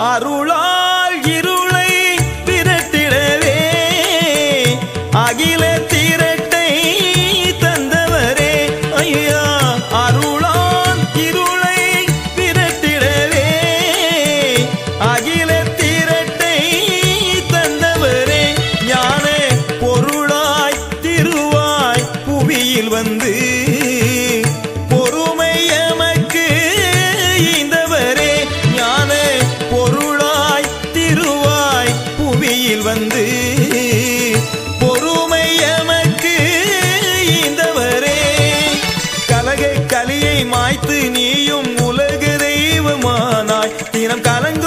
அருளால் இருளை விரட்டிடவே அகில திரட்டை தந்தவரே ஐயா. அருளால் இருளை விரட்டிடவே அகில திரட்டை தந்தவரே ஞான பொருளாய் திருவாய் புவியில் வந்து பொறுமை எமக்கு ஈந்தவரே. ஞான பொருளாய் திருவாய் புவியில் வந்து பொறுமை எமக்கு ஈந்தவரே. கலகை கலியை மாய்த்து நீயும் உலக தெய்வமானாய் தினம் கலங்க